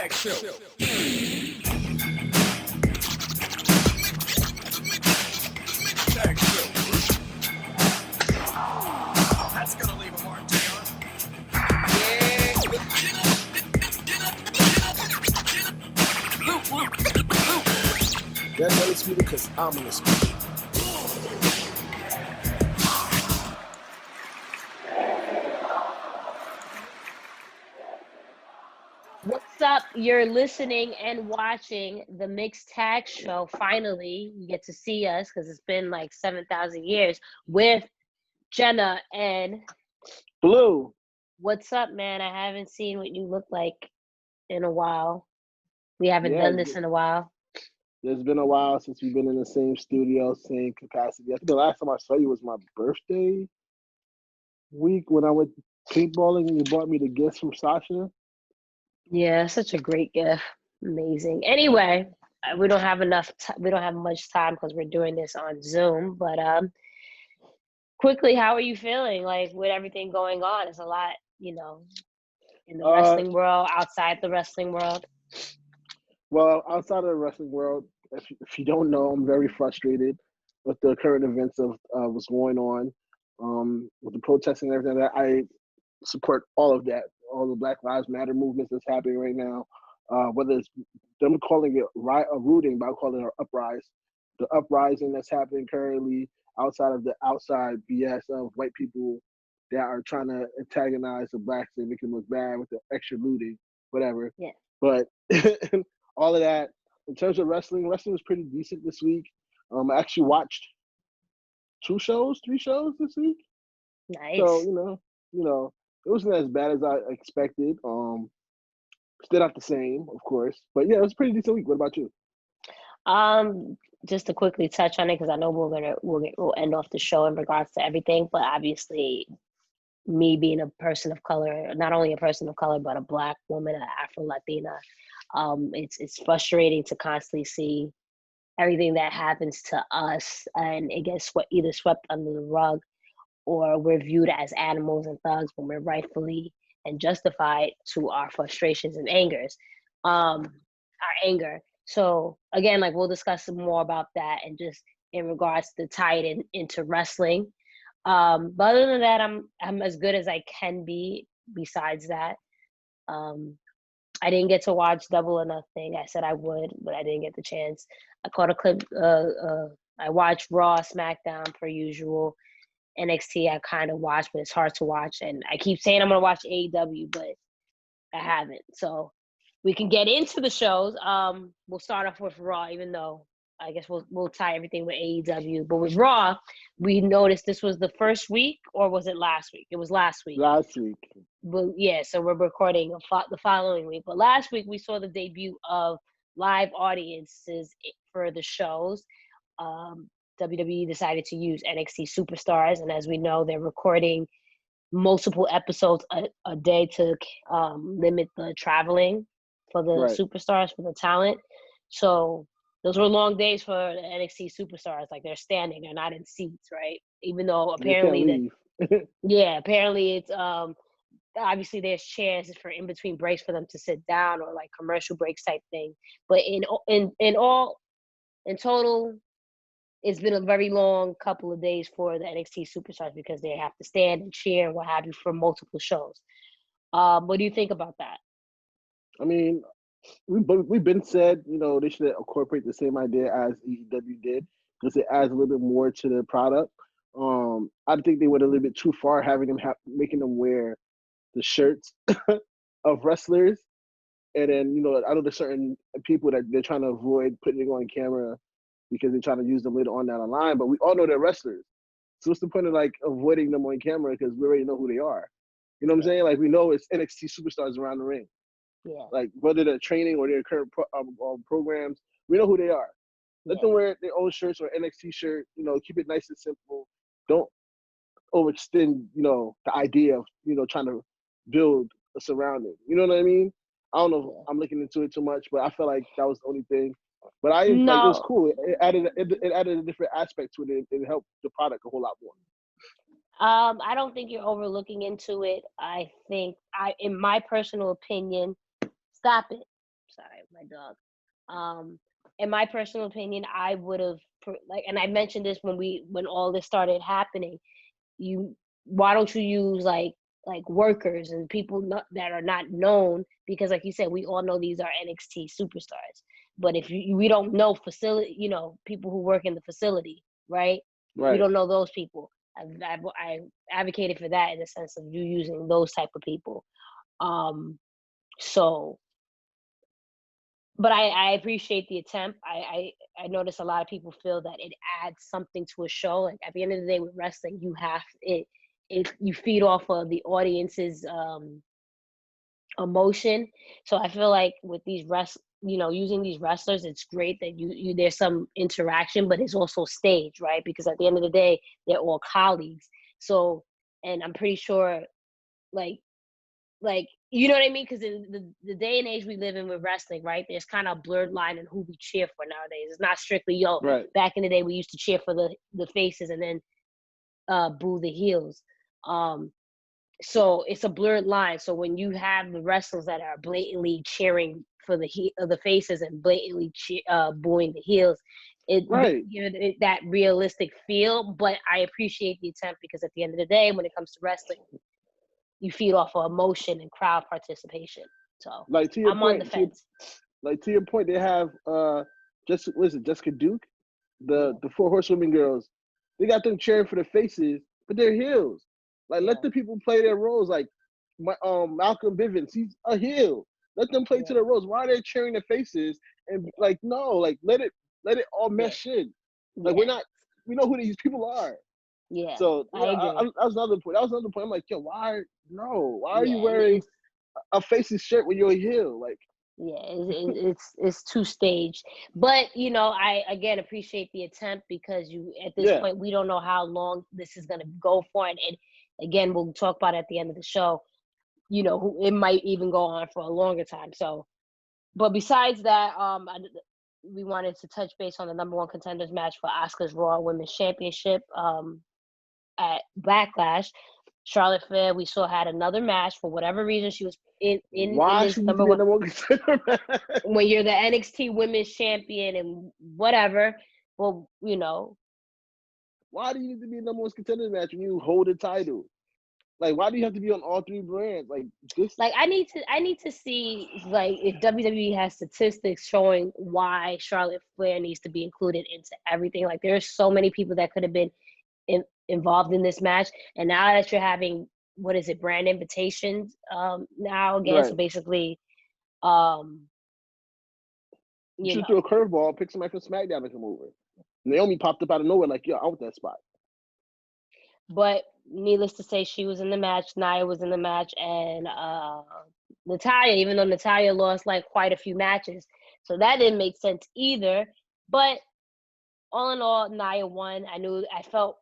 That's gonna leave a mark, Taylor. That's undisputed because I'm undisputed. What's up? You're listening and watching the Mixed Tag Show. Finally, you get to see us because it's been like 7,000 years with Jenna and Blue. What's up, man? I haven't seen what you look like in a while. We haven't done this in a while. There's been a while since we've been in the same studio, same capacity. I think the last time I saw you was my birthday week when I went paintballing and you bought me the gifts from Sasha. Yeah, such a great gift. Amazing. Anyway, we don't have we don't have much time because we're doing this on Zoom. But quickly, how are you feeling? Like with everything going on, it's a lot, in the wrestling world, outside the wrestling world. Well, outside of the wrestling world, if you don't know, I'm very frustrated with the current events of what's going on, with the protesting and everything. That I support all of that, all the Black Lives Matter movements that's happening right now. Whether it's them calling it rooting, but I call it an uprise. The uprising that's happening currently outside of the outside BS of white people that are trying to antagonize the blacks and make them look bad with the extra looting, whatever. Yeah. But all of that, in terms of wrestling was pretty decent this week. I actually watched 3 shows this week. Nice. So, it wasn't as bad as I expected. Still not the same, of course. But yeah, it was a pretty decent week. What about you? Just to quickly touch on it, because I know we'll end off the show in regards to everything, but obviously me being a person of color, not only a person of color, but a Black woman, an Afro-Latina, it's frustrating to constantly see everything that happens to us and it gets either swept under the rug or we're viewed as animals and thugs when we're rightfully and justified to our frustrations and our anger. So again, like we'll discuss some more about that and just in regards to tie it into wrestling. But other than that, I'm as good as I can be. Besides that, I didn't get to watch Double or Nothing. I said I would, but I didn't get the chance. I caught a clip. I watched Raw, SmackDown per usual. NXT I kind of watched, but it's hard to watch. And I keep saying I'm gonna watch AEW, but I haven't. So we can get into the shows. We'll start off with Raw, even though I guess we'll tie everything with AEW. But with Raw, we noticed this was the first week, or was it last week? It was last week. Last week. But yeah, so we're recording the following week. But last week we saw the debut of live audiences for the shows. WWE decided to use NXT Superstars, and as we know, they're recording multiple episodes a day to limit the traveling for the superstars, for the talent. So those were long days for the NXT Superstars. Like they're standing, they're not in seats, right? Even though apparently apparently it's obviously there's chairs for in between breaks for them to sit down or like commercial breaks type thing. But in total, it's been a very long couple of days for the NXT Superstars because they have to stand and cheer and what have you for multiple shows. What do you think about that? I mean, we've been said, they should incorporate the same idea as AEW did because it adds a little bit more to the product. I think they went a little bit too far having them making them wear the shirts of wrestlers. And then, I know there's certain people that they're trying to avoid putting it on camera because they're trying to use them later on down the line. But we all know they're wrestlers. So what's the point of, like, avoiding them on camera because we already know who they are? You know what I'm saying? Like, we know it's NXT Superstars around the ring. Yeah. Like, whether they're training or their current programs, we know who they are. Let them wear their own shirts or NXT shirt. Keep it nice and simple. Don't overextend, the idea of, trying to build a surrounding. You know what I mean? I don't know if I'm looking into it too much, but I felt like that was the only thing. But it was cool. It added a different aspect to it. It helped the product a whole lot more. I don't think you're overlooking into it. I think in my personal opinion, stop it. my dog. In my personal opinion, I would have and I mentioned this when all this started happening. Why don't you use like workers and people that are not known, because like you said, we all know these are NXT superstars. But if we don't know people who work in the facility, right? We Right. don't know those people. I advocated for that in the sense of you using those type of people. So, but I appreciate the attempt. I notice a lot of people feel that it adds something to a show. Like at the end of the day with wrestling, you feed off of the audience's emotion. So I feel like with these using these wrestlers, it's great that you there's some interaction, but it's also staged, right? Because at the end of the day, they're all colleagues. So, and I'm pretty sure, like you know what I mean? Because in the day and age we live in with wrestling, right? There's kind of a blurred line in who we cheer for nowadays. It's not strictly Right. back in the day we used to cheer for the faces and then boo the heels. So it's a blurred line. So when you have the wrestlers that are blatantly cheering for the faces and blatantly booing the heels, it Right. gives it that realistic feel. But I appreciate the attempt, because at the end of the day, when it comes to wrestling, you feed off of emotion and crowd participation. So Like to your I'm on the point, fence. they have Jessica Duke, the four horsewomen girls. They got them cheering for the faces, but they're heels. Like let the people play their roles. Like Malcolm Bivens, he's a heel. Let them play to their roles. Why are they cheering the faces? And like no, like let it all mesh in. Like we know who these people are. Yeah, So I agree. that was another point. I'm like, yo, why are you Yeah, wearing a faces shirt when you're a heel? Like, it's too staged. But I again appreciate the attempt, because at this point we don't know how long this is gonna go for, and again we'll talk about it at the end of the show. It might even go on for a longer time. So, but besides that, we wanted to touch base on the number one contenders match for Asuka's Raw Women's Championship at Backlash. Charlotte Flair, we saw, had another match. For whatever reason, she was in why this she needs number to be a one. number one contender match? When you're the NXT Women's Champion and whatever, well, Why do you need to be a number one contender match when you hold a title? Like, why do you have to be on all three brands? Like, just like I need to see, like, if WWE has statistics showing why Charlotte Flair needs to be included into everything. Like, there's so many people that could have been involved in this match, and now that you're having, what is it, brand invitations now again, so basically you should throw a curveball, pick somebody from SmackDown to come over. Naomi popped up out of nowhere, like, yo, I want that spot. But needless to say, she was in the match. Nia was in the match, and Natalya, even though Natalya lost like quite a few matches, so that didn't make sense either. But all in all, Nia won. I felt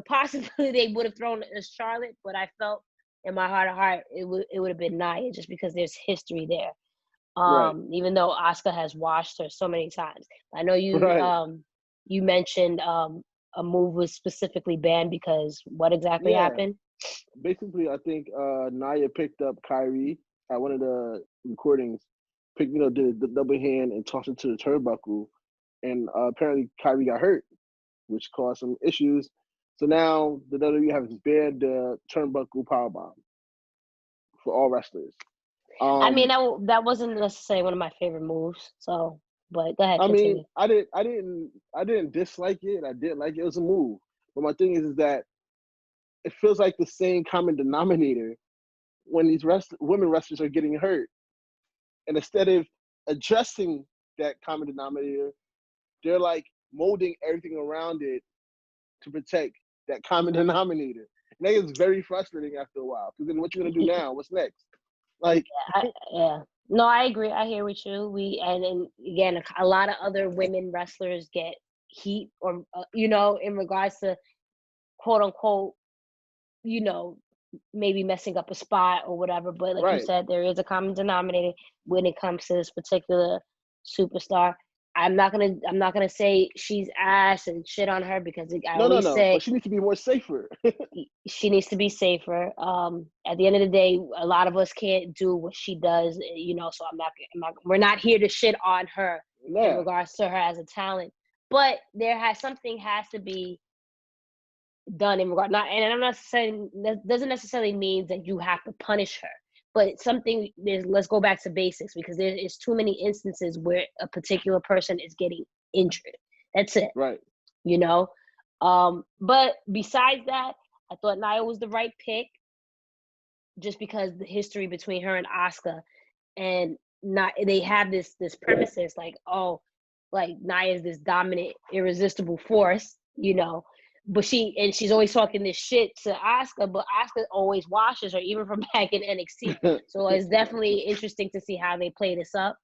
possibly they would have thrown Charlotte, but I felt in my heart of heart it would have been Nia, just because there's history there. Even though Asuka has washed her so many times. I know you mentioned a move was specifically banned because what exactly happened? Basically, I think Nia picked up Kyrie at one of the recordings, did the double hand and tossed it to the turnbuckle, and apparently Kyrie got hurt, which caused some issues. So now the WWE has banned the turnbuckle powerbomb for all wrestlers. I mean, that wasn't necessarily one of my favorite moves. So, but go ahead, continue. mean, I didn't dislike it. I didn't like it. It was a move. But my thing is that it feels like the same common denominator when these women wrestlers are getting hurt. And instead of addressing that common denominator, they're like molding everything around it to protect that common denominator. And that is very frustrating after a while. Because then what you're gonna do now? What's next? Like, No, I agree. I hear with you. And again, a lot of other women wrestlers get heat, or in regards to quote unquote, maybe messing up a spot or whatever. But like you said, there is a common denominator when it comes to this particular superstar. I'm not gonna say she's ass and shit on her because I No. always say But she needs to be more safer. she needs to be safer. At the end of the day, a lot of us can't do what she does, so we're not here to shit on her in regards to her as a talent. But something has to be done in regard, and I'm not saying that doesn't necessarily mean that you have to punish her, but let's go back to basics, because there is too many instances where a particular person is getting injured. That's it. Right. But besides that, I thought Nia was the right pick, just because the history between her and Asuka, and they have this premises like, oh, like Nia is this dominant, irresistible force, but she's always talking this shit to Asuka, but Asuka always washes her, even from back in NXT. So it's definitely interesting to see how they play this up.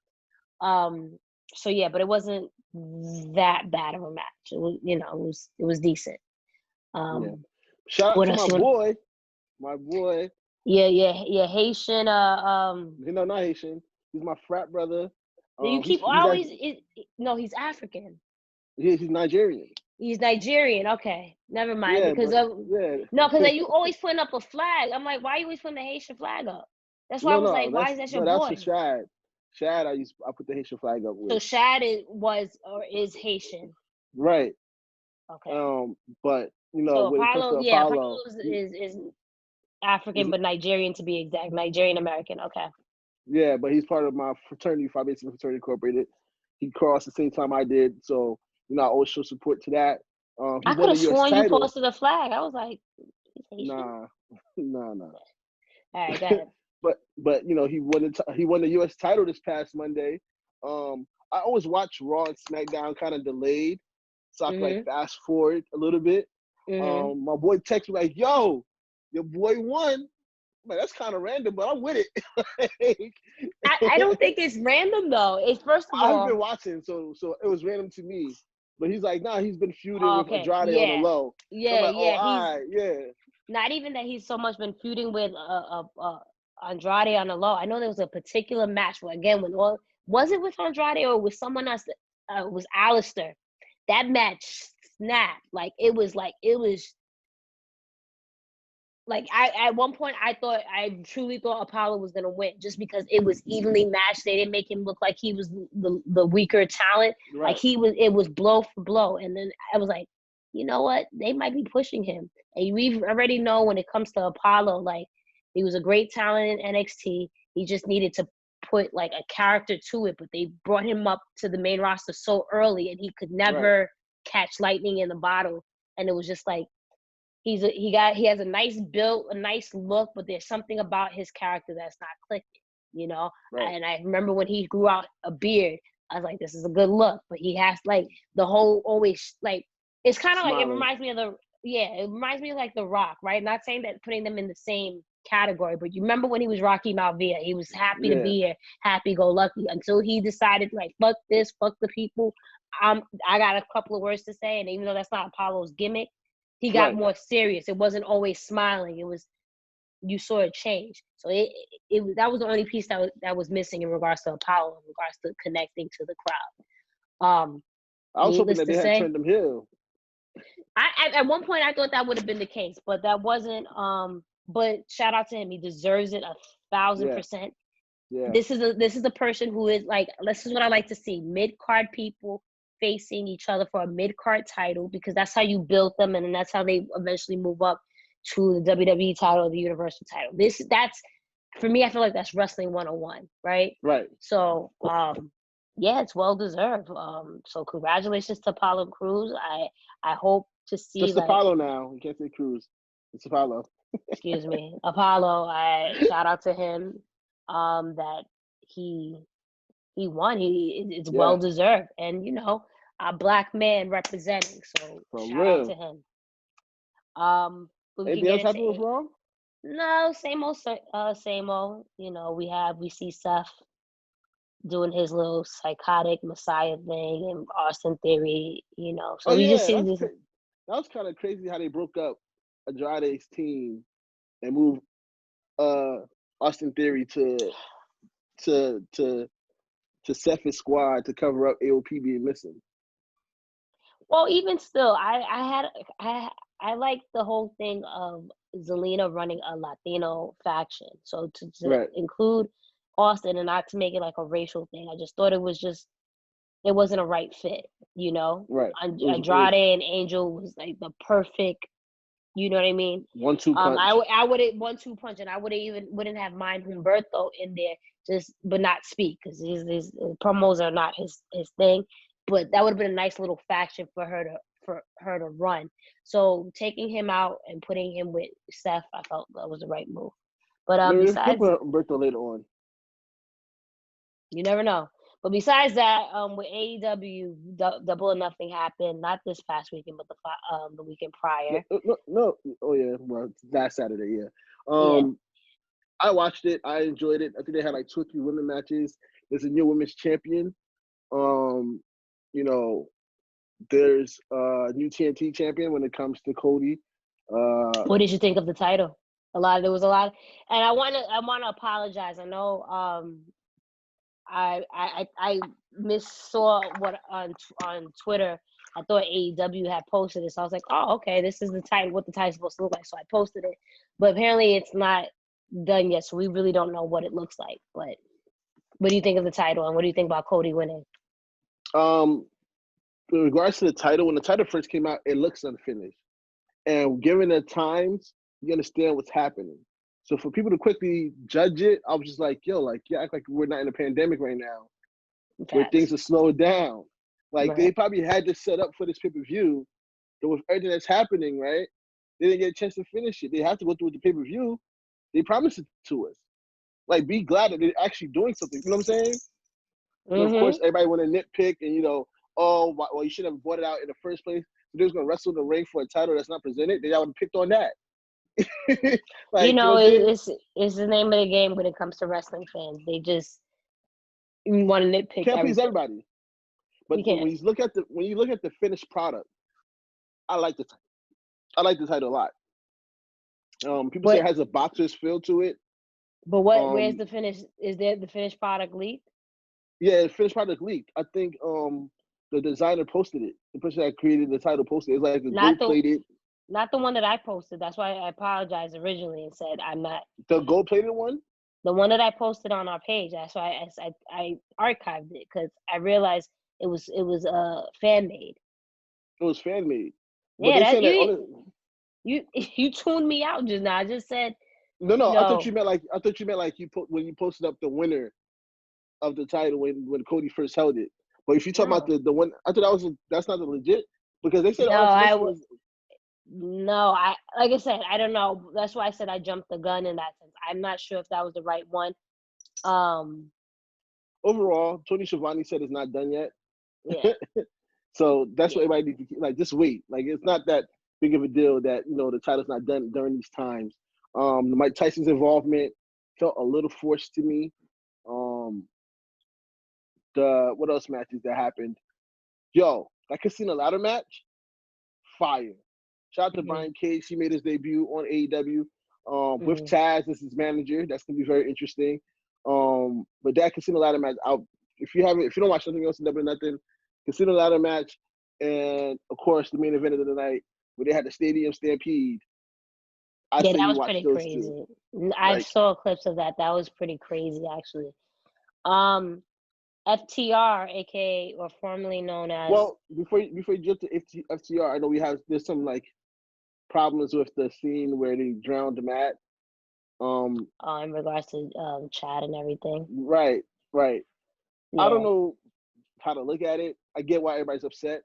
So yeah, but it wasn't that bad of a match. It was, it was decent. Shout out to my boy. Yeah, Haitian. Not Haitian. He's my frat brother. He's African. He's Nigerian. He's Nigerian. Okay, never mind. Yeah, because you always putting up a flag. I'm like, why are you always putting the Haitian flag up? That's why I was like, why is that your boy? That's for Shad. Shad, I put the Haitian flag up with. So Shad is Haitian. Right. Okay. But so when Apollo, it comes to Apollo is African, but Nigerian to be exact. Nigerian American. Okay. Yeah, but he's part of my fraternity, Phi Beta Sigma Fraternity Incorporated. He crossed the same time I did, so I always show support to that. I could have sworn you posted a flag. I was like, nah. All right, go ahead. but he won the U.S. title this past Monday. I always watch Raw and SmackDown kind of delayed, so I can fast forward a little bit. My boy texted me like, "Yo, your boy won." Man, that's kind of random, but I'm with it. I don't think it's random though. It's first of all, I've been watching, so it was random to me. But he's like, nah, he's been feuding with Andrade on the low. Yeah, so like, yeah. Not even that he's so much been feuding with Andrade on the low. I know there was a particular match where, again, was it with Andrade or with someone else? It was Alistair. That match snapped. It was at one point I truly thought Apollo was gonna win, just because it was evenly matched. They didn't make him look like he was the weaker talent. Right. It was blow for blow. And then I was like, you know what? They might be pushing him. And we already know when it comes to Apollo, he was a great talent in NXT. He just needed to put a character to it, but they brought him up to the main roster so early, and he could never catch lightning in the bottle. And it was just he has a nice build, a nice look, but there's something about his character that's not clicking, Right. And I remember when he grew out a beard, I was like, this is a good look, but he has the whole always it's kind of it reminds me of The Rock, right? Not saying that putting them in the same category, but you remember when he was Rocky Maivia, he was happy to be here, happy go lucky, until he decided fuck this, fuck the people. I got a couple of words to say, and even though that's not Apollo's gimmick, he got more serious. It wasn't always smiling. It was, you saw it change. So that was the only piece that was missing in regards to Apollo, in regards to connecting to the crowd. I was hoping that they had turned him heel. At one point I thought that would have been the case, but that wasn't. But shout out to him. He deserves it 1,000%. Yeah. This is a person who is this is what I like to see: mid-card people facing each other for a mid-card title, because that's how you build them, and then that's how they eventually move up to the WWE title or the Universal title. That's for me, I feel like that's wrestling 101, right? Right. So it's well deserved. So congratulations to Apollo Crews. I hope to see just Apollo now. You can't say Crews. It's Apollo. Excuse me, Apollo. I shout out to him. That he won. It's well deserved, and a black man representing. So shout out to him. Anything else happened with Raw? No, same old. We see Seth doing his little psychotic Messiah thing and Austin Theory. So we just see this. That was kind of crazy how they broke up Andrade's team and moved Austin Theory to to Seth's squad to cover up AOP being missing. Well, even still, I like the whole thing of Zelina running a Latino faction. So to include Austin and not to make it like a racial thing, I just thought it wasn't a right fit, you know? Right. Andrade and Angel was like the perfect, you know what I mean? 1-2 punch. I would have 1-2 punch, and I wouldn't have mind Humberto in there, but not speak because his promos are not his thing. But that would have been a nice little faction for her to run. So taking him out and putting him with Seth, I felt that was the right move. But besides, Humberto later on. You never know. But besides that, with AEW, Double or Nothing happened, not this past weekend, but the weekend prior. No. Oh, yeah. Well, last Saturday, yeah. I watched it. I enjoyed it. I think they had like 2 or 3 women matches. There's a new women's champion. You know, there's a new TNT champion when it comes to Cody. What did you think of the title? There was a lot, and I want to apologize. I know I missaw what on Twitter. I thought AEW had posted it, so I was like, oh, okay, this is the title. What the title's supposed to look like. So I posted it, but apparently it's not done yet. So we really don't know what it looks like. But what do you think of the title, and what do you think about Cody winning? In regards to the title, when the title first came out, it looks unfinished, and given the times, you understand what's happening. So for people to quickly judge it, I was just like, yo, like, yeah, act like we're not in a pandemic right now, where things are slowed down. Like, They probably had this set up for this pay-per-view, but with everything that's happening, right, they didn't get a chance to finish it. They have to go through the pay-per-view. They promised it to us. Like, be glad that they're actually doing something. You know what I'm saying? Mm-hmm. So of course, everybody want to nitpick and, you know, oh, well, you should have brought it out in the first place. They're just going to wrestle in the ring for a title that's not presented. They would have picked on that. Like, you know it's the name of the game when it comes to wrestling fans. They just want to nitpick. Can't please everybody. But when you look at the finished product, I like the title. I like the title a lot. People say it has a boxer's feel to it. But where's the finish? Is there the finished product leaked? Yeah, the finished product leaked. I think the designer posted it. The person that created the title posted it. It's like a gold-plated. Not the one that I posted. That's why I apologized originally and said I'm not. The gold-plated one? The one that I posted on our page. That's why I archived it because I realized it was fan-made. It was fan-made. Yeah, you tuned me out just now. I just said. No. I thought you meant like when you posted up the winner of the title when Cody first held it. But if you talk about the one, I thought that's not the legit because they said No, like I said, I don't know. That's why I said I jumped the gun in that sense. I'm not sure if that was the right one. Overall, Tony Schiavone said it's not done yet. Yeah. So that's what everybody needs to just wait. Like it's not that big of a deal that the title's not done during these times. Mike Tyson's involvement felt a little forced to me. What else matches that happened? Yo, that Casino Ladder match, fire. Shout out to Brian Cage. He made his debut on AEW with Taz as his manager. That's gonna be very interesting. But that Casino Ladder match, if you don't watch nothing else in Double or Nothing, Casino Ladder match, and of course the main event of the night where they had the Stadium Stampede. That was pretty crazy. I saw clips of that. That was pretty crazy, actually. FTR, aka or formerly known as. Well, before you jump to FTR, I know there's some like problems with the scene where they drowned Matt. In regards to Chad and everything. Right. Yeah. I don't know how to look at it. I get why everybody's upset.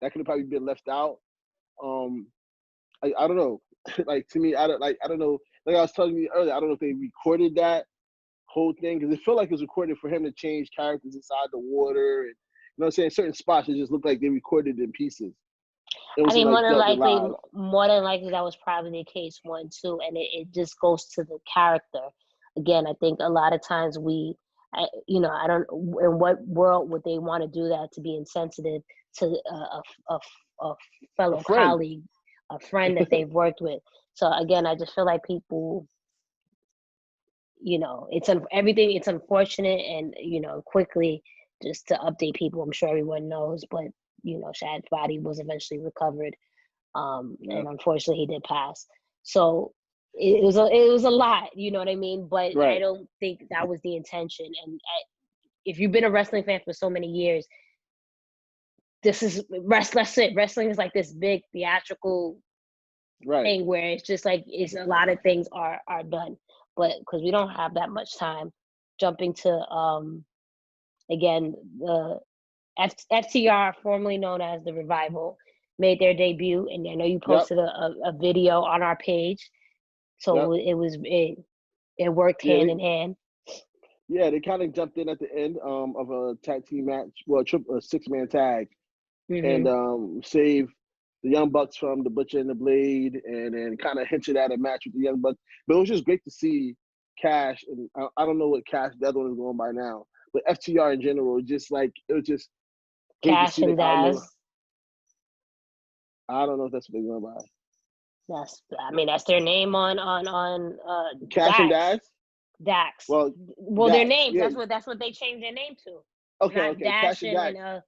That could have probably been left out. I don't know. Like to me, I don't know. Like I was telling you earlier, I don't know if they recorded that whole thing because it felt like it was recorded for him to change characters inside the water, and what I'm saying, certain spots it just looked like they recorded in pieces. I mean, more than likely that was probably the case 1, 2, and it just goes to the character. Again, I think a lot of times I don't in what world would they want to do that to be insensitive to a fellow colleague, a friend that they've worked with. So again, I just feel like people, it's unfortunate and quickly just to update people, I'm sure everyone knows, but you know, Shad's body was eventually recovered, and unfortunately he did pass. So it was a lot, you know what I mean? But I don't think that was the intention. And if you've been a wrestling fan for so many years, this is wrestling is like this big theatrical thing where it's just like it's a lot of things are done. But because we don't have that much time, jumping to again, the FTR, formerly known as the Revival, made their debut, and I know you posted a video on our page. So it worked hand in hand. Yeah, they kind of jumped in at the end of a tag team match, well, a six-man tag, and saved the Young Bucks from the Butcher and the Blade, and then kind of hinted at a match with the Young Bucks. But it was just great to see Cash, and I don't know what Cash, the other one is going by now, but FTR in general, just like, it was just great Cash to see and Daz. I don't know if that's what they're going by. That's their name on Cash Dax. and Daz? Dax. Well, Dax, their names. Yeah. That's what they changed their name to. Okay. Dash Cash and Dax.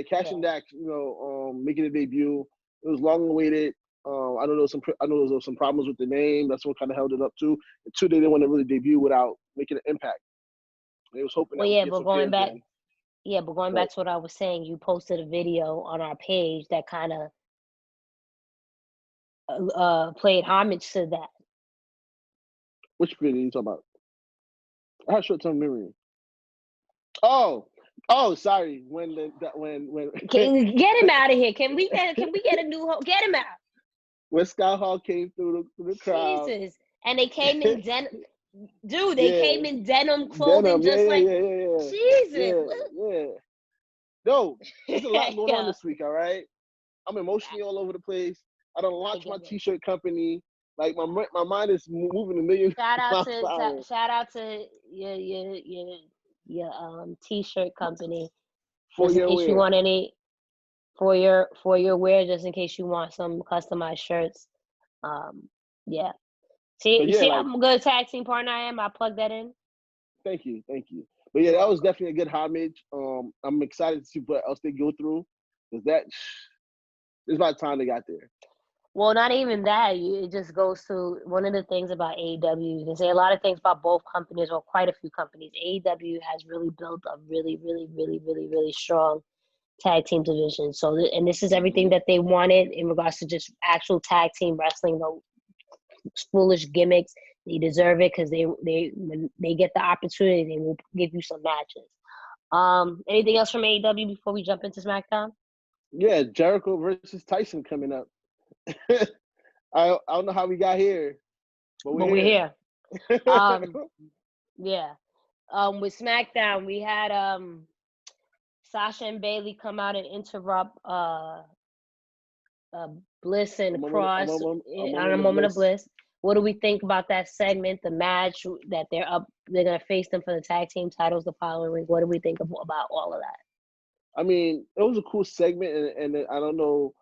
Cash and Dax. You know, making a debut. It was long awaited. I know there was some problems with the name. That's what kind of held it up too. And two, they didn't want to really debut without making an impact. They was hoping. But going back to what I was saying, you posted a video on our page that kind of played homage to that. Which video are you talking about? I have short-term memory. Oh, sorry. When Can we get him out of here? Can we get a new host? Get him out. When Scott Hall came through the crowd. Jesus. And they came in denim. Dude, they came in denim clothing, Jesus. Yeah. No, there's a lot going on this week, all right? I'm emotionally all over the place. I done launched my t-shirt company. Like my mind is moving a million. Shout out to your t-shirt company. Just in case you want any for your wear, just in case you want some customized shirts. See, I'm a good tag team partner. I plug that in. Thank you. But yeah, that was definitely a good homage. I'm excited to see what else they go through, because it's about time they got there. Well, not even that. It just goes to one of the things about AEW. You can say a lot of things about both companies, or quite a few companies. AEW has really built a really, really, really, really, really strong tag team division. So, and this is everything that they wanted in regards to just actual tag team wrestling. No foolish gimmicks. They deserve it, because when they get the opportunity, they will give you some matches. Anything else from AEW before we jump into SmackDown? Yeah, Jericho versus Tyson coming up. I don't know how we got here, but we're here. With SmackDown, we had Sasha and Bayley come out and interrupt Bliss and Cross on a moment of bliss. What do we think about that segment? The match that they're gonna face them for the tag team titles the following week. What do we think about all of that? I mean, it was a cool segment, and I don't know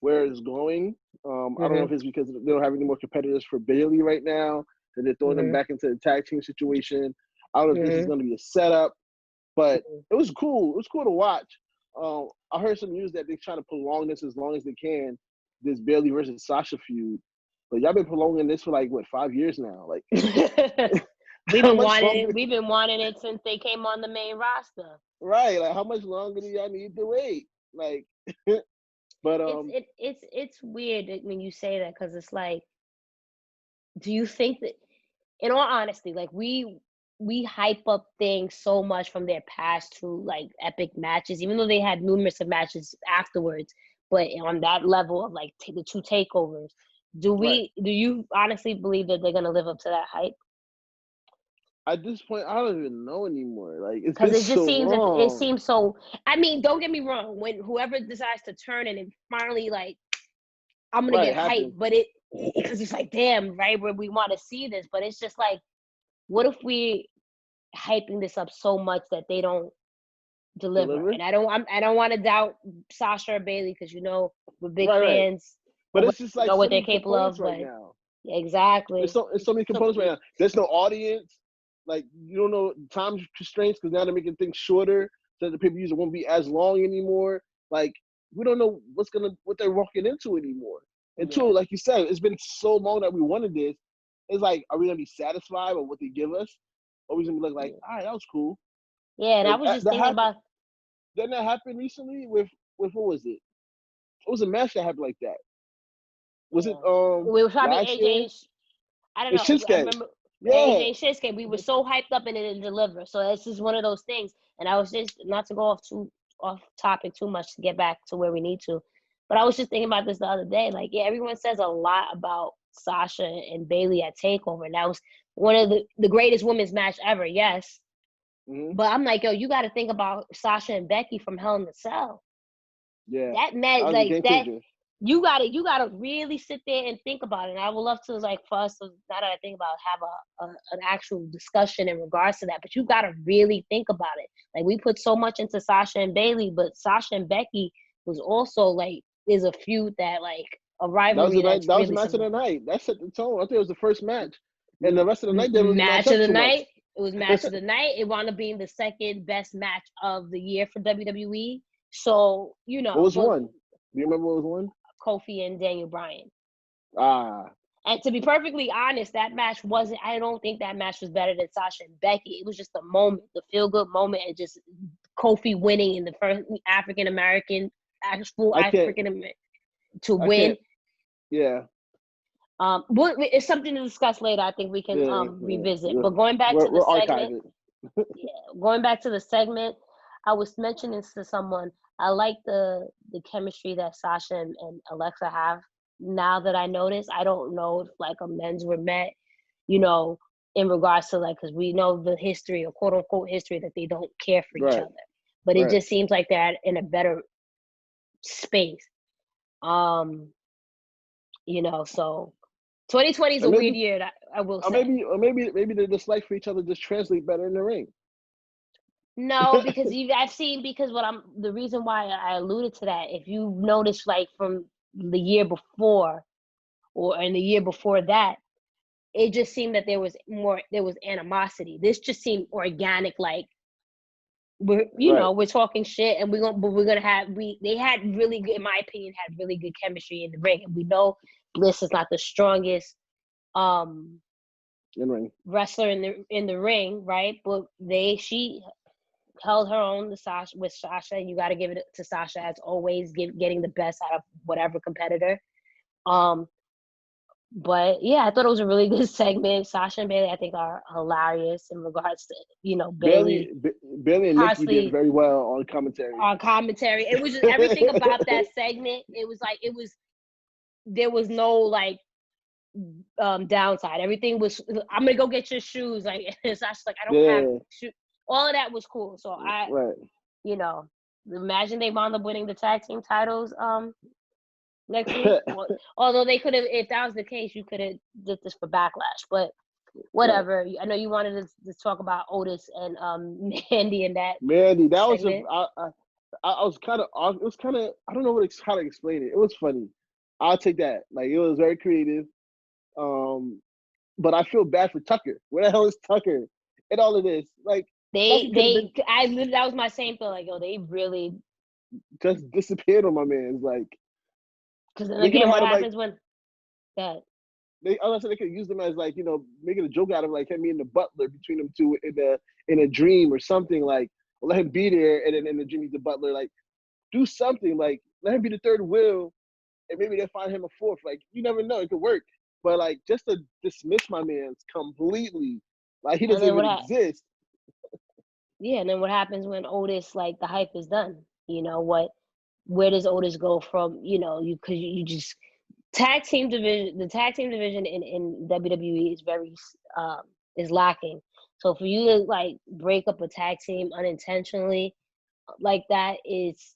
where it's going. I don't know if it's because they don't have any more competitors for Bayley right now, that they're throwing them back into the tag team situation. I don't know if this is going to be a setup, but it was cool. It was cool to watch. I heard some news that they're trying to prolong this as long as they can, this Bayley versus Sasha feud. But y'all been prolonging this for 5 years now. Like we've been wanting it since they came on the main roster. Right. Like, how much longer do y'all need to wait? Like, but it's weird when you say that, because it's like, do you think that, in all honesty, like we hype up things so much from their past to epic matches, even though they had numerous of matches afterwards, but on that level of the two takeovers, do you honestly believe that they're gonna live up to that hype? At this point, I don't even know anymore. Because it seems so. I mean, don't get me wrong. When whoever decides to turn and it finally I'm gonna get hyped, but because it's damn, right, where we want to see this, but it's just what if we hyping this up so much that they don't deliver? And I don't want to doubt Sasha or Bayley, because we're big fans. But it's just know what they're capable of right now. Exactly. There's so many components right now. There's no audience. You don't know time constraints, because now they're making things shorter. So the pay-per-views won't be as long anymore. Like, we don't know what they're walking into anymore. And two, like you said, it's been so long that we wanted this. It's like, are we gonna be satisfied with what they give us? Or are we gonna be like, all right, that was cool. Yeah, and I was just thinking about. Didn't that happen recently with what was it? It was a match that happened like that. Was it we were probably last AJ year? I don't know. Shinsuke. I remember Yeah. AJ and Shinsuke. We were so hyped up and it didn't deliver. So it's just one of those things. And I was just not to go off topic too much to get back to where we need to. But I was just thinking about this the other day. Like, yeah, everyone says a lot about Sasha and Bayley at TakeOver. And that was one of the greatest women's match ever. Yes. Mm-hmm. But I'm like, yo, you got to think about Sasha and Becky from Hell in a Cell. Yeah. That match, that like that. You gotta really sit there and think about it. And I would love to, like, for us to, now that I think about it, have an actual discussion in regards to that. But you gotta really think about it. Like, we put so much into Sasha and Bayley, but Sasha and Becky was also like, there's a feud that, like, a rivalry. That was the match of the night. That set the tone. I think it was the first match, and the rest of the night there was match of the night. It was match of the night. It wound up being the second best match of the year for WWE. So, you know, what was one? Do you remember what was one? Kofi and Daniel Bryan. And to be perfectly honest, that match wasn't, I don't think that match was better than Sasha and Becky. It was just the moment, the feel-good moment, and just Kofi winning in the first African-American to win. Yeah. It's something to discuss later. I think we can revisit. But going back to the segment, going back to the segment, I was mentioning to someone, I like the chemistry that Sasha and Alexa have. Now that I notice, I don't know if like a men's were met, you know, in regards to like, because we know the history or quote unquote history that they don't care for each other. But it just seems like they're in a better space. You know, so 2020 is a weird year. I will say. Maybe the dislike for each other just translate better in the ring. No, because the reason why I alluded to that, if you notice, like from the year before, or in the year before that, it just seemed that there was animosity. This just seemed organic, like we're talking shit, and they had really good, in my opinion, had really good chemistry in the ring, and we know Bliss is not the strongest wrestler in the ring, right? But she held her own with Sasha, and you got to give it to Sasha as always, getting the best out of whatever competitor. But yeah, I thought it was a really good segment. Sasha and Bayley, I think, are hilarious in regards to, you know, Bayley and Nikki did very well on commentary. It was just everything about that segment. It was like there was no like downside. Everything was, I'm gonna go get your shoes. Like Sasha's like, I don't have shoes. All of that was cool. So you know, imagine they wound up winning the tag team titles next week. Although they could have, if that was the case, you could have did this for Backlash. But whatever. Right. I know you wanted to talk about Otis and Mandy and that. Mandy, that segment. I was kind of, it was kind of, I don't know how to explain it. It was funny. I'll take that. Like, it was very creative. But I feel bad for Tucker. Where the hell is Tucker and all of this? Like, that was my same thing. Like, yo, they really just disappeared on my man. It's like, because then again, what happens when that? They could use them as, like, you know, making a joke out of, like, him being the butler between them two in a dream or something. Like, let him be there, and then in the dream he's the butler. Like, do something. Like, let him be the third wheel, and maybe they'll find him a fourth. Like, you never know, it could work. But like, just to dismiss my man completely, like, he doesn't even exist. Yeah, and then what happens when Otis, like, the hype is done? You know, where does Otis go from? You know, because you just the tag team division in WWE is very is lacking. So for you to like break up a tag team unintentionally like that it's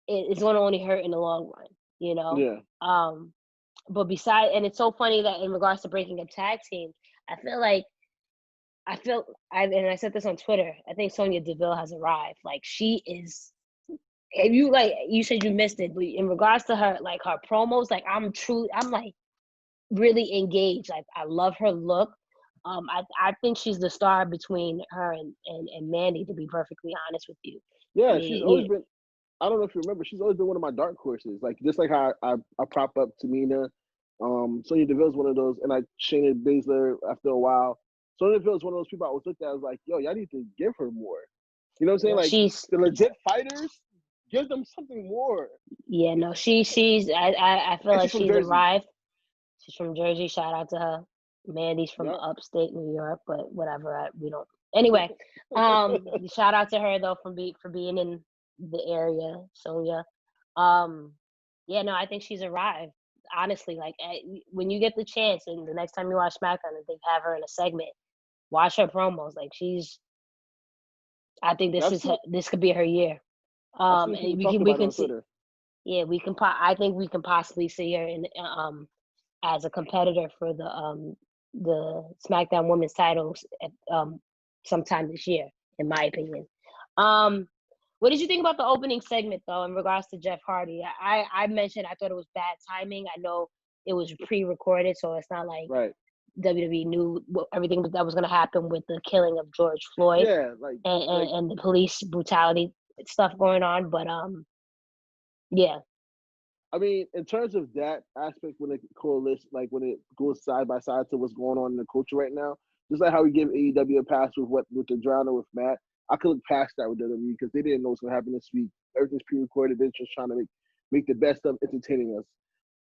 going to only hurt in the long run. You know. Yeah. But and it's so funny that in regards to breaking up tag teams, I said this on Twitter, I think Sonya Deville has arrived. Like, she is, if you, like, you said you missed it, but in regards to her, like, her promos, like, I'm like really engaged. Like, I love her look. I think she's the star between her and Mandy, to be perfectly honest with you. I Yeah, she's always mean, been. I don't know if you remember, she's always been one of my dark horses. Like just like how I prop up Tamina, Sonya Deville's one of those, and like Shayna Baszler after a while. Sonya Deville's one of those people I was looked at. I was like, yo, y'all need to give her more. You know what I'm saying? Like she's the legit fighters, give them something more. no, she's I feel And like she's from she's Jersey. arrived. She's from Jersey. Shout out to her. Mandy's from Yep. upstate New York, but whatever. We don't. Anyway, shout out to her though for being in the area, Sonya. Yeah, no, I think she's arrived. Honestly, like when you get the chance, and the next time you watch SmackDown, and they have her in a segment, watch her promos. Like I think this could be her year. I've seen people talk about it on Twitter. Yeah, we can. I think we can possibly see her in as a competitor for the SmackDown Women's titles at, sometime this year, in my opinion. What did you think about the opening segment though, in regards to Jeff Hardy? I mentioned I thought it was bad timing. I know it was pre-recorded, so it's not like WWE knew everything that was going to happen with the killing of George Floyd. Yeah, and the police brutality stuff going on, but yeah. I mean, in terms of that aspect, when it coalesces, like when it goes side by side to what's going on in the culture right now, just like how we give AEW a pass with the drowner with Matt, I could look past that with WWE because they didn't know what's going to happen this week. Everything's pre-recorded. They're just trying to make the best of entertaining us.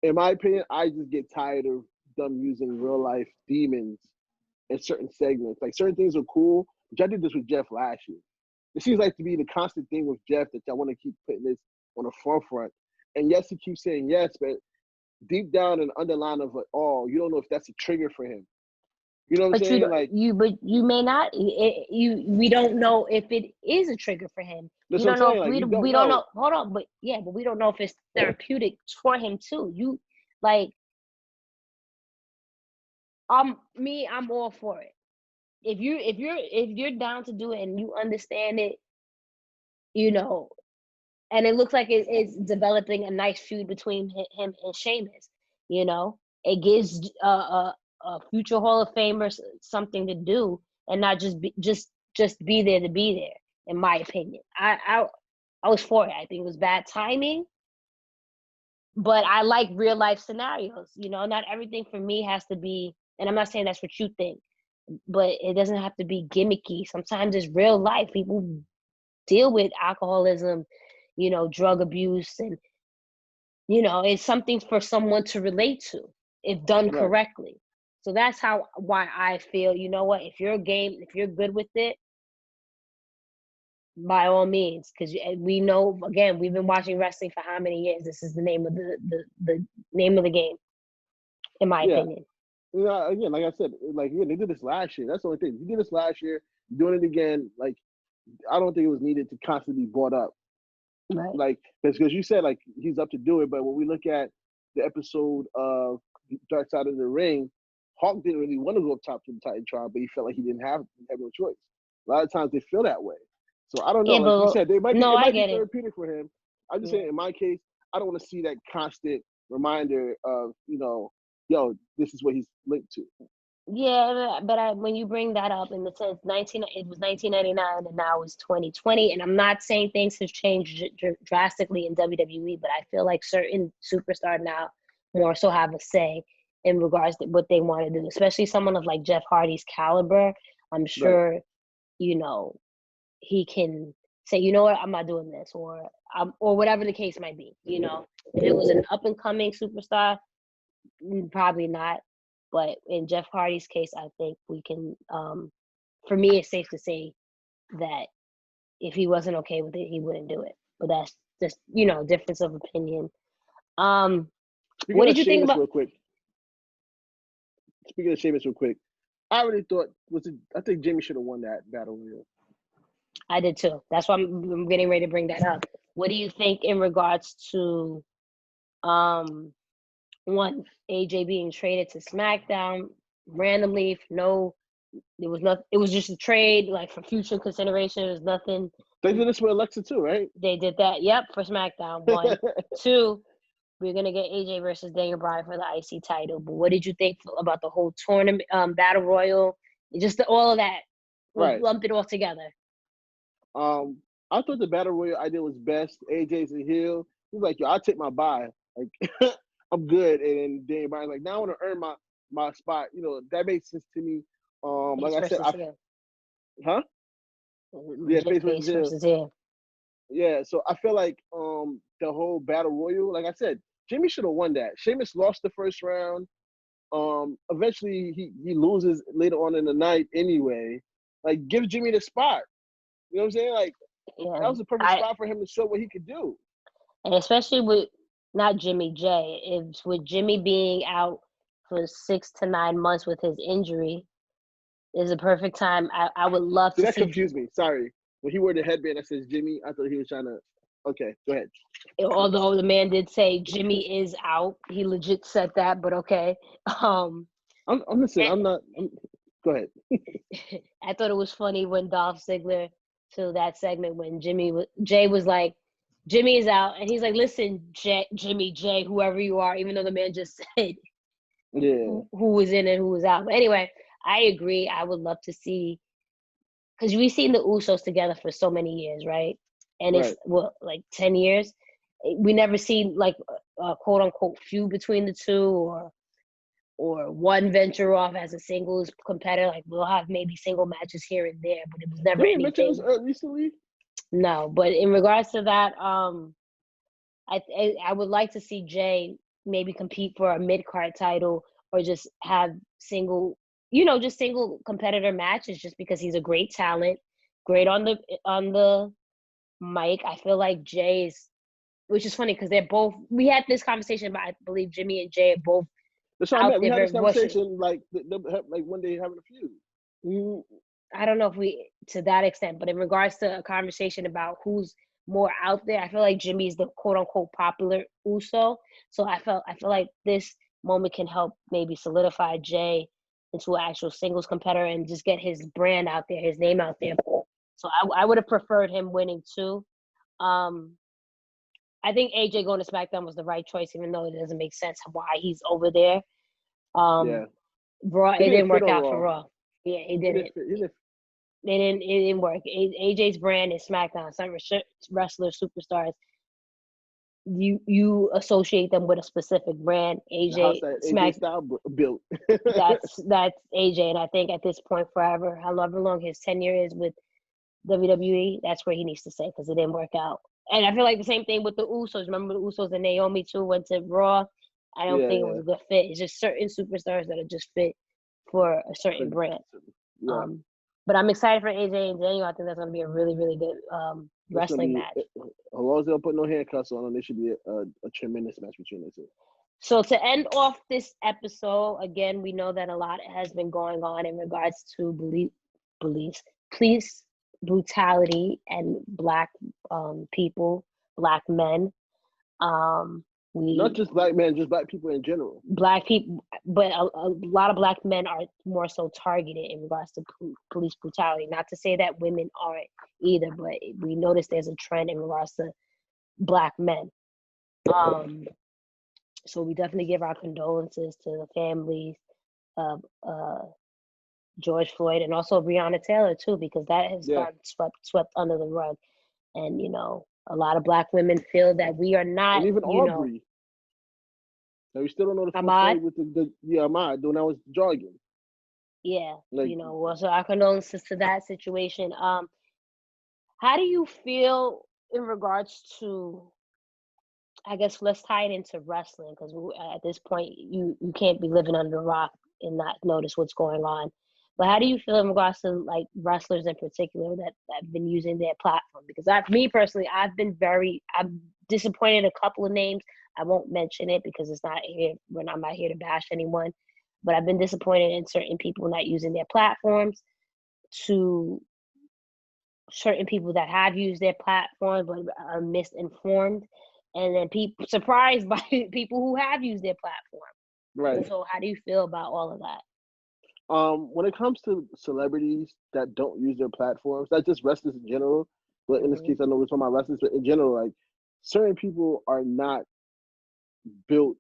In my opinion, I just get tired of them using real life demons in certain segments. Like certain things are cool, which I did this with Jeff last year. It seems like to be the constant thing with Jeff that I want to keep putting this on the forefront. And yes, he keeps saying yes, but deep down and underline of it all, you don't know if that's a trigger for him. You know what I'm saying? But you may not. We don't know if it is a trigger for him. That's We what don't I'm know. saying. We don't know. Hold on, but we don't know if it's therapeutic for him too. You like, I'm all for it. If you're down to do it and you understand it, you know, and it looks like it's developing a nice feud between him and Sheamus. You know, it gives a future Hall of Famer something to do, and not just be there to be there. In my opinion, I was for it. I think it was bad timing, but I like real life scenarios. You know, not everything for me has to be. And I'm not saying that's what you think, but it doesn't have to be gimmicky. Sometimes it's real life. People deal with alcoholism, you know, drug abuse, and you know, it's something for someone to relate to if done correctly. So that's why I feel, you know what, if you're game, if you're good with it, by all means, because we know, again, we've been watching wrestling for how many years? This is the name of the name of the game, in my opinion. You know, again, like I said, they did this last year. That's the only thing. You did this last year, doing it again. Like, I don't think it was needed to constantly be brought up. Right. Like, because you said like he's up to do it, but when we look at the episode of Dark Side of the Ring, Hawk didn't really want to go up top to the Titantron, but he felt like he didn't have no choice. A lot of times they feel that way. So I don't know. Like you said, it might be therapeutic for him. I'm just saying, in my case, I don't want to see that constant reminder of, you know, yo, this is what he's linked to. Yeah, but when you bring that up in the sense, it was 1999 and now it's 2020, and I'm not saying things have changed drastically in WWE, but I feel like certain superstars now more so have a say in regards to what they want to do, especially someone of like Jeff Hardy's caliber. I'm sure, you know, he can say, you know what, I'm not doing this, or whatever the case might be. You know, if it was an up and coming superstar, probably not. But in Jeff Hardy's case, I think we can. For me, it's safe to say that if he wasn't okay with it, he wouldn't do it. But that's just, you know, difference of opinion. What did you think about? Real quick. Speaking of Sheamus, real quick, I really thought I think Jamie should have won that battle royal. I did too. That's why I'm getting ready to bring that up. What do you think in regards to one, AJ being traded to SmackDown randomly? It was just a trade, like for future consideration. There's nothing. They did this with Alexa too, right? They did that. Yep, for SmackDown. 1, 2. We're gonna get AJ versus Daniel Bryan for the IC title. But what did you think about the whole tournament, battle royal, Just all of that. We'll Right. lump it all together. I thought the battle royal idea was best. AJ's a heel. He's like, yo, I'll take my bye. Like, I'm good. And then Bryan's like, now I want to earn my spot. You know, that makes sense to me. Like I said, huh? Yeah, face versus heel. Yeah, so I feel like the whole battle royal, like I said, Jimmy should have won that. Sheamus lost the first round. Eventually he loses later on in the night anyway. Like, give Jimmy the spot. You know what I'm saying? Like, that was the perfect spot for him to show what he could do. And especially with not Jimmy J, it's with Jimmy being out for 6 to 9 months with his injury, is a perfect time. I would love to see. That confused me. Sorry. When he wore the headband that says Jimmy, I thought he was trying to. Okay, go ahead. Although the man did say Jimmy is out, he legit said that. But okay. I'm listening. Go ahead. I thought it was funny when Dolph Ziggler to that segment when Jay was like, Jimmy is out, and he's like, listen, Jimmy J, whoever you are, even though the man just said who was in and who was out. But anyway, I agree. I would love to see, because we've seen the Usos together for so many years, right? And it's like 10 years. We never seen like a quote unquote feud between the two, or one venture off as a singles competitor. Like, we'll have maybe single matches here and there, but it was never anything. Recently? No, but in regards to that, I would like to see Jay maybe compete for a mid-card title, or just have single competitor matches, just because he's a great talent, great on the mic. I feel like Jay's, which is funny because they're both. We had this conversation about, I believe Jimmy and Jay are both. That's what I meant. We had this conversation like one day having a feud. I don't know if we to that extent, but in regards to a conversation about who's more out there, I feel like Jimmy's the quote unquote popular Uso. So I feel like this moment can help maybe solidify Jay into an actual singles competitor and just get his brand out there, his name out there. So I would have preferred him winning too. I think AJ going to SmackDown was the right choice, even though it doesn't make sense why he's over there. Raw, it didn't work out for Raw. Yeah, it didn't. It didn't work. AJ's brand is SmackDown. Some wrestlers, superstars, you associate them with a specific brand. AJ style built. that's AJ, and I think at this point, forever, however long his tenure is with WWE, that's where he needs to stay, because it didn't work out. And I feel like the same thing with the Usos. Remember the Usos and Naomi too went to Raw. I don't think it was a good fit. It's just certain superstars that are just fit for a certain brand. Yeah. But I'm excited for AJ and Daniel. I think that's going to be a really, really good wrestling match. As long as they don't put no handcuffs on them, there should be a tremendous match between the two. So to end off this episode, again, we know that a lot has been going on in regards to police brutality and Black people, Black men. Not just Black men, just Black people in general. Black people, but a lot of Black men are more so targeted in regards to police brutality. Not to say that women aren't either, but we notice there's a trend in regards to Black men. So we definitely give our condolences to the families of George Floyd, and also Breonna Taylor too, because that has gotten swept under the rug. And a lot of Black women feel that we are not. And even Aubrey. Now we still don't know the full story with the Ahmad doing that was jogging. Yeah, so our condolences to that situation. How do you feel in regards to? I guess let's tie it into wrestling, because at this point you can't be living under a rock and not notice what's going on. But how do you feel in regards to like wrestlers in particular that have been using their platform? Because me personally, I'm disappointed in a couple of names. I won't mention it because it's not here. I'm not here to bash anyone, but I've been disappointed in certain people not using their platforms to certain people that have used their platforms but are misinformed, and then surprised by people who have used their platform. Right. And so how do you feel about all of that? When it comes to celebrities that don't use their platforms, not just wrestlers in general, but in this case, I know we're talking about wrestlers, but in general, like certain people are not built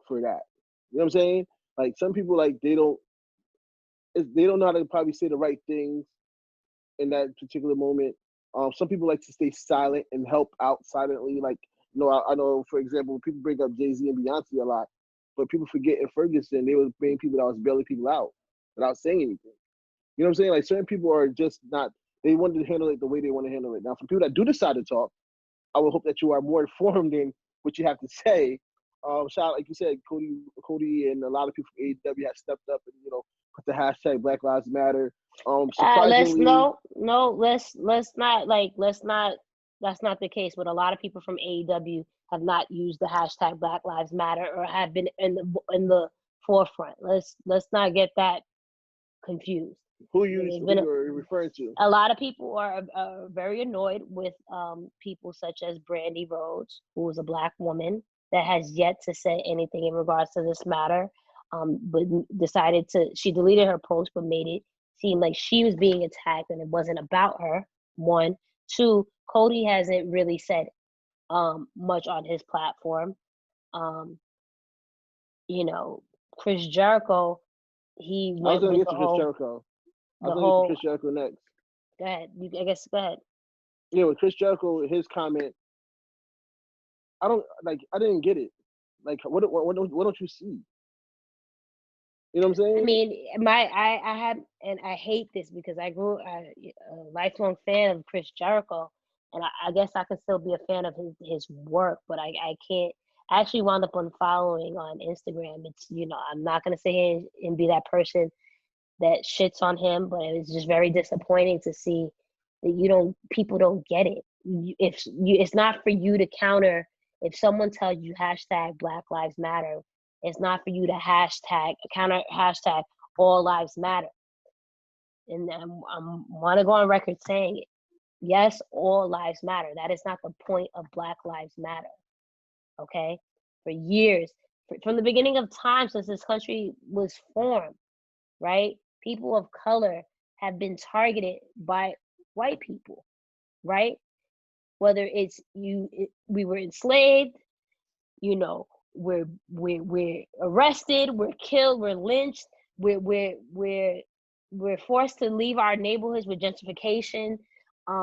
for that. You know what I'm saying? Like some people, like they don't they don't know how to probably say the right things in that particular moment. Some people like to stay silent and help out silently. Like, I know, for example, people bring up Jay-Z and Beyonce a lot, but people forget in Ferguson, they were bringing people that was bailing people out without saying anything. You know what I'm saying? Like, certain people are just not, they wanted to handle it the way they want to handle it. Now, for people that do decide to talk, I would hope that you are more informed in what you have to say. Shout out, like you said, Cody and a lot of people from AEW have stepped up and, put the hashtag Black Lives Matter. Surprisingly, that's not the case. But a lot of people from AEW have not used the hashtag Black Lives Matter or have been in the forefront. Let's not get that confused. Who you're referring to? A lot of people are very annoyed with people such as Brandy Rhodes, who is a Black woman that has yet to say anything in regards to this matter. But she deleted her post, but made it seem like she was being attacked and it wasn't about her. 1, 2, Cody hasn't really said much on his platform. Chris Jericho, he I was went going to with get to Chris Jericho. I was going to get to Chris Jericho next. Go ahead. Go ahead. Yeah, with Chris Jericho, his comment, I didn't get it. Like, what don't you see? You know what I'm saying? I mean, I hate this because I grew a lifelong fan of Chris Jericho, and I guess I could still be a fan of his work, but I can't. I actually wound up unfollowing on Instagram. It's, I'm not going to sit here and be that person that shits on him, but it's just very disappointing to see that people don't get it. It's not for you to counter. If someone tells you hashtag Black Lives Matter, it's not for you to counter hashtag all lives matter. And I want to go on record saying it. Yes, all lives matter. That is not the point of Black Lives Matter. Okay? For years, from the beginning of time since this country was formed, right? People of color have been targeted by white people, right? Whether it's we were enslaved, we're arrested, we're killed, we're lynched, we're forced to leave our neighborhoods with gentrification.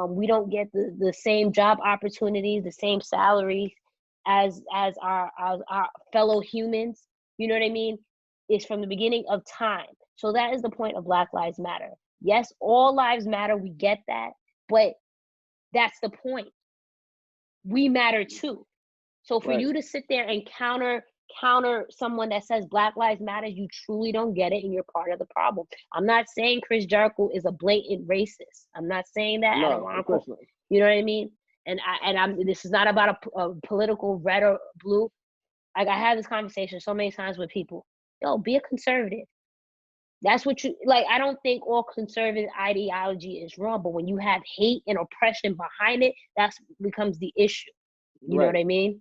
We don't get the same job opportunities, the same salaries as our fellow humans. You know what I mean? It's from the beginning of time. So that is the point of Black Lives Matter. Yes, all lives matter. We get that, but that's the point. We matter too. So for you to sit there and counter someone that says Black Lives Matter, you truly don't get it, and you're part of the problem. I'm not saying Chris Jericho is a blatant racist. I'm not saying that. No, of course not. You know what I mean? And this is not about a political red or blue. Like, I had this conversation so many times with people. Yo, be a conservative. That's what you like. I don't think all conservative ideology is wrong, but when you have hate and oppression behind it, that becomes the issue. You know what I mean?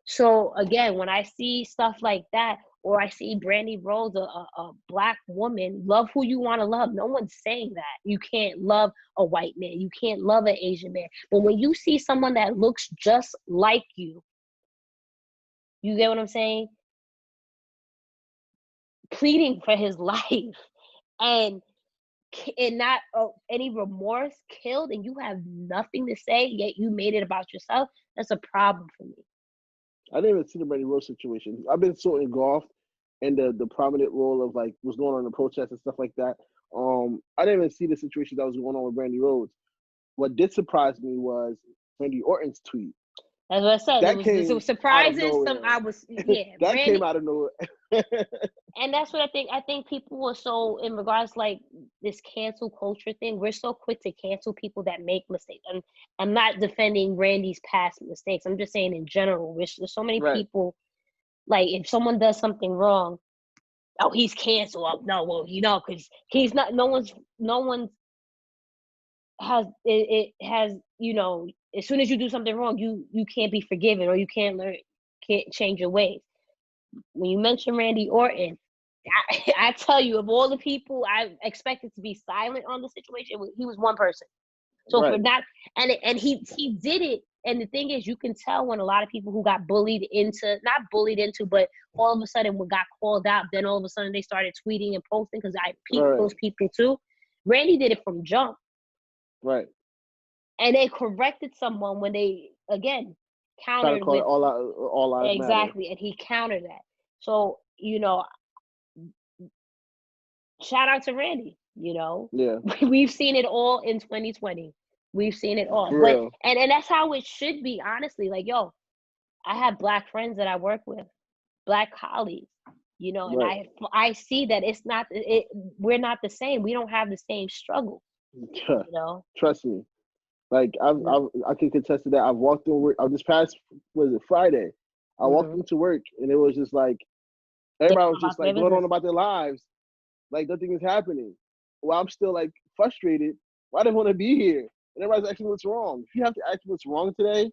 So again, when I see stuff like that, or I see Brandy Rhodes, a Black woman, love who you want to love. No one's saying that you can't love a white man, you can't love an Asian man. But when you see someone that looks just like you get what I'm saying? Pleading for his life and not any remorse, killed, and you have nothing to say, yet you made it about yourself. That's a problem for me. I didn't even see the Brandy Rhodes situation. I've been so engulfed in the prominent role of like what's going on in the protests and stuff like that. I didn't even see the situation that was going on with Brandy Rhodes. What did surprise me was Randy Orton's tweet. That's what I said. It was surprising. That came out of nowhere. And that's what I think. I think people were so, in regards like this cancel culture thing, we're so quick to cancel people that make mistakes. And I'm not defending Randy's past mistakes. I'm just saying in general, there's so many people, like if someone does something wrong, oh, he's canceled. Oh, no, well, because he's not. No one's has it has as soon as you do something wrong, you can't be forgiven, or you can't change your ways. When you mention Randy Orton, I tell you, of all the people I expected to be silent on the situation, he was one person. So for that, and he did it And the thing is, you can tell when a lot of people who got bullied into, not bullied into, but all of a sudden when got called out, then all of a sudden they started tweeting and posting, because I peeped those people too. Randy did it from jump. Right. And they corrected someone when they, again, countered with all lives exactly, matter. and he countered that. So, shout out to Randy, Yeah. We've seen it all in 2020. We've seen it all. For But real. and that's how it should be, honestly. Like, yo, I have Black friends that I work with, Black colleagues, and Right. I see that we're not the same. We don't have the same struggle, Trust me. Like I can contest to that. I've walked through work. This past Friday? I walked into work and it was just like everybody was just like going on about their lives, like nothing is happening. Well, I'm still like frustrated. Why do they want to be here? And everybody's asking what's wrong. If you have to ask what's wrong today,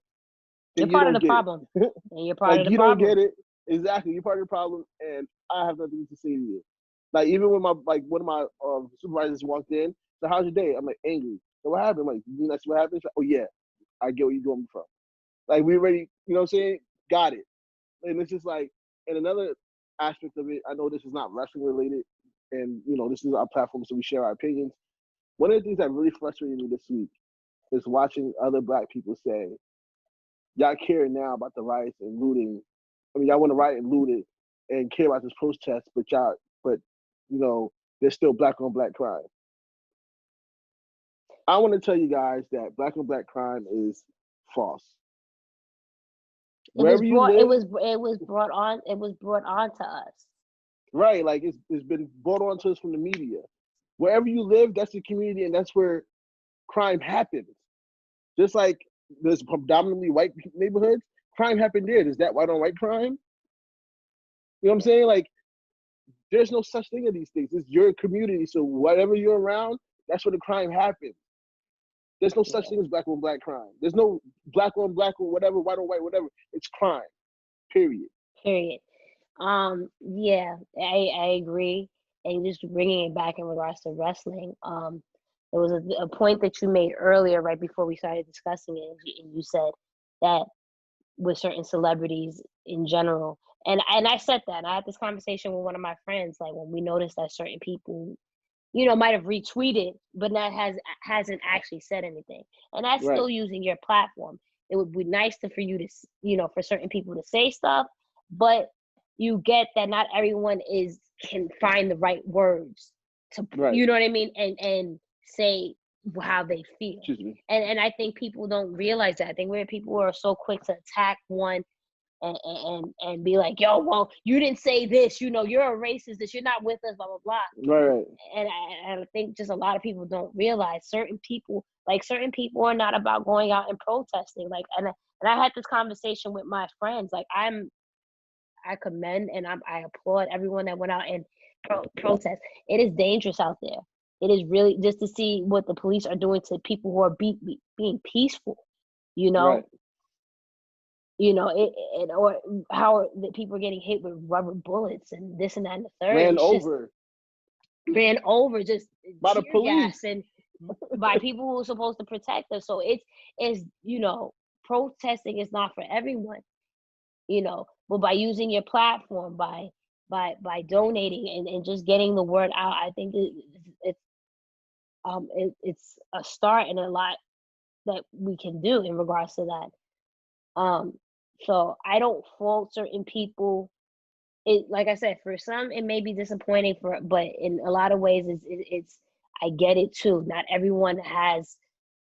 you're part of the problem. And you're part of the problem. You don't get it. Exactly. You're part of the problem, and I have nothing to say to you. Like even when one of my supervisors walked in, so how's your day? I'm like angry. So what happened? I'm like, you know, that's what happened? Like, oh yeah, I get where you're going from. Like we already, you know what I'm saying? Got it. And it's just like, and another aspect of it, I know this is not wrestling related, and this is our platform, so we share our opinions. One of the things that really frustrated me this week is watching other Black people say, y'all care now about the riots and looting. I mean, y'all want to riot and loot it and care about this protest, but there's still Black on Black crime. I want to tell you guys that Black on Black crime is false. It was brought on to us. Right, like it's been brought on to us from the media. Wherever you live, that's the community, and that's where crime happens. Just like there's predominantly white neighborhoods, crime happened there. Is that white on white crime? You know what I'm saying? Like, there's no such thing as these things. It's your community, so whatever you're around, that's where the crime happens. There's no such thing as Black on Black crime. There's no Black on whatever, white on white, whatever. It's crime. Period. Yeah, I agree. And just bringing it back in regards to wrestling, there was a point that you made earlier, right before we started discussing it, and you said that with certain celebrities in general, and I said that, and I had this conversation with one of my friends, like when we noticed that certain people, might have retweeted, but that hasn't actually said anything, and that's Right. still using your platform. It would be nice for you to, for certain people to say stuff, but you get that not everyone can find the right words to, right. You know what I mean, and say how they feel. Excuse me. And I think people don't realize that. I think where people are so quick to attack one and be like, yo, well, you didn't say this, you're a racist, that you're not with us, blah blah blah. Right. And I think just a lot of people don't realize certain people are not about going out and protesting. Like, and I had this conversation with my friends. Like, I commend and I applaud everyone that went out and protest. It is dangerous out there. It is really, just to see what the police are doing to people who are being peaceful, Right. or how the people are getting hit with rubber bullets and this and that and the third. Ran over just by the police and by people who are supposed to protect us. So it's protesting is not for everyone, but by using your platform, by donating and just getting the word out, I think it's a start and a lot that we can do in regards to that. So I don't fault certain people. It, like I said, for some it may be disappointing, but in a lot of ways it's I get it too. Not everyone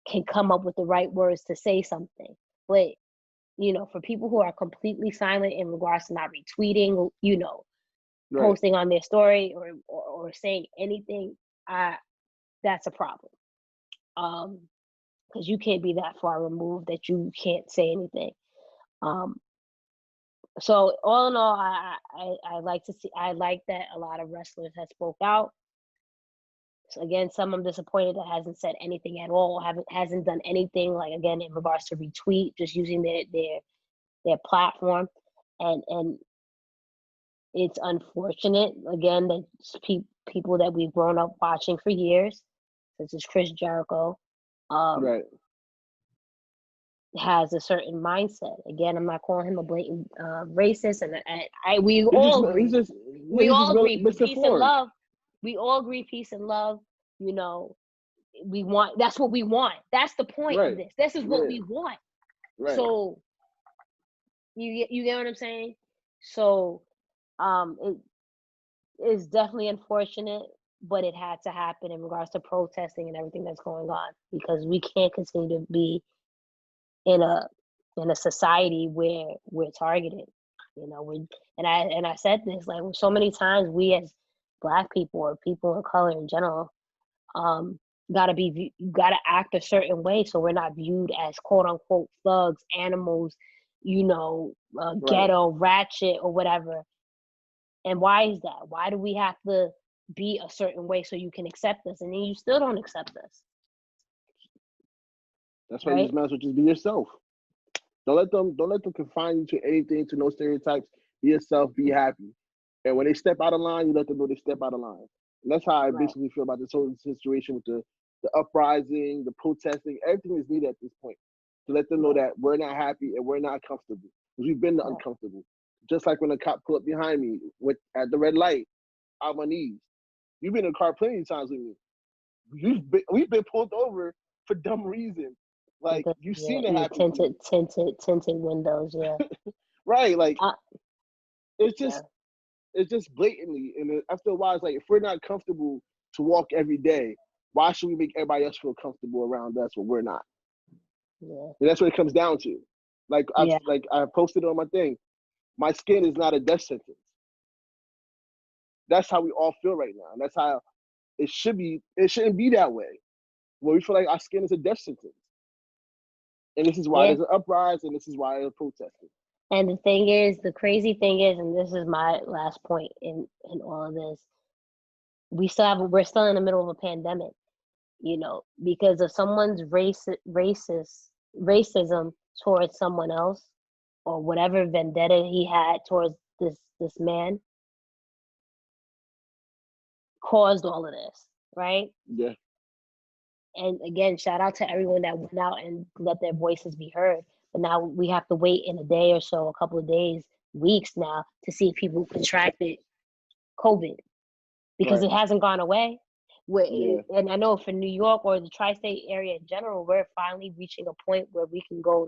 can come up with the right words to say something, but for people who are completely silent in regards to not retweeting, right. posting on their story or saying anything, that's a problem. Because you can't be that far removed that you can't say anything. So all in all, I like that a lot of wrestlers have spoke out. So again, some I'm disappointed that hasn't said anything at all, hasn't done anything, like, again, in regards to retweet, just using their platform, and it's unfortunate, again, that people that we've grown up watching for years, such as Chris Jericho, right. has a certain mindset. Again, I'm not calling him a blatant racist, and we He's all just, agree. he's just, We he's all just agree peace and misinformed. love. We all agree peace and love. You know, we want. That's what we want. That's the point of this. This is what we want. Right. So you get what I'm saying? So it is definitely unfortunate, but it had to happen in regards to protesting and everything that's going on, because we can't continue to be in a society where we're targeted. You know, and I said this, like, so many times we as Black people or people of color in general gotta act a certain way so we're not viewed as quote unquote thugs, animals, you know, ghetto, ratchet, or whatever. And why is that? Why do we have to be a certain way so you can accept us, and then you still don't accept us? That's why you just might as well just be yourself. Don't let them confine you to anything, to no stereotypes. Be yourself, be happy. And when they step out of line, you let them know they step out of line. And that's how I basically feel about this whole situation with the uprising, the protesting. Everything is needed at this point to let them know that we're not happy and we're not comfortable. Because we've been uncomfortable. Just like when a cop pulled up behind me at the red light, on my knees. You've been in a car plenty of times with me. We've been pulled over for dumb reasons. Like, you've seen it happen. Tinted windows, yeah. Right, like it's just blatantly, and after a while, it's like, if we're not comfortable to walk every day, why should we make everybody else feel comfortable around us when we're not? Yeah, and that's what it comes down to. Like I posted on my thing, my skin is not a death sentence. That's how we all feel right now, and that's how it should be. It shouldn't be that way. Well, we feel like our skin is a death sentence. And this is why there's an uprising, and this is why there's protesting. And the thing is, the crazy thing is, and this is my last point in all of this, we're still in the middle of a pandemic, you know, because of someone's racism towards someone else, or whatever vendetta he had towards this man, caused all of this, right? Yeah. And again, shout out to everyone that went out and let their voices be heard. But now we have to wait in a day or so, a couple of days, weeks now, to see if people contracted COVID, because it hasn't gone away. And I know for New York or the tri-state area in general, we're finally reaching a point where we can go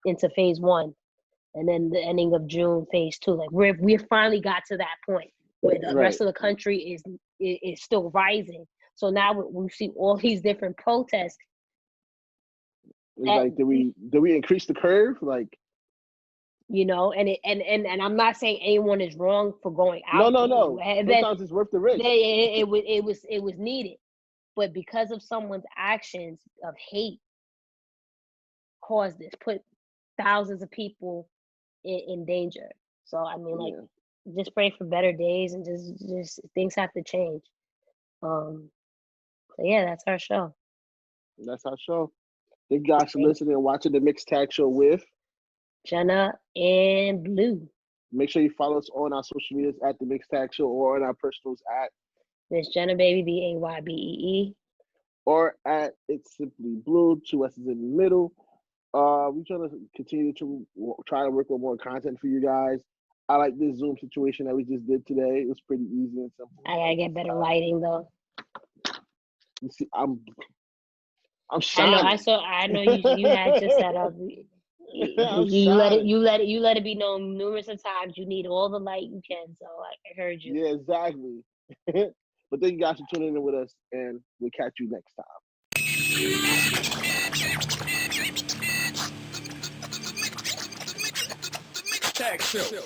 into phase 1, and then the ending of June, phase 2. Like we finally got to that point where the rest of the country is still rising. So now we see all these different protests. It's like, did we increase the curve? Like, you know, and I'm not saying anyone is wrong for going out. No. Sometimes it's worth the risk. It was needed, but because of someone's actions of hate, caused this, put thousands of people in danger. So I mean, like, just pray for better days, and just things have to change. So yeah, that's our show. Thank you guys for listening and watching the Mixed Tag Show with Jenna and Blue. Make sure you follow us on our social medias at the Mixed Tag Show, or on our personals at Miss Jenna Baby, BAYBEE, or at It's Simply Blue, 2 S's in the middle. We're trying to continue to try to work on more content for you guys. I like this Zoom situation that we just did today. It was pretty easy and simple. I gotta get better lighting though. You see, I'm shining. I know you had your setup. You let it be known numerous of times. You need all the light you can. So I heard you. Yeah, exactly. But thank you guys for tuning in with us, and we'll catch you next time. Tag show.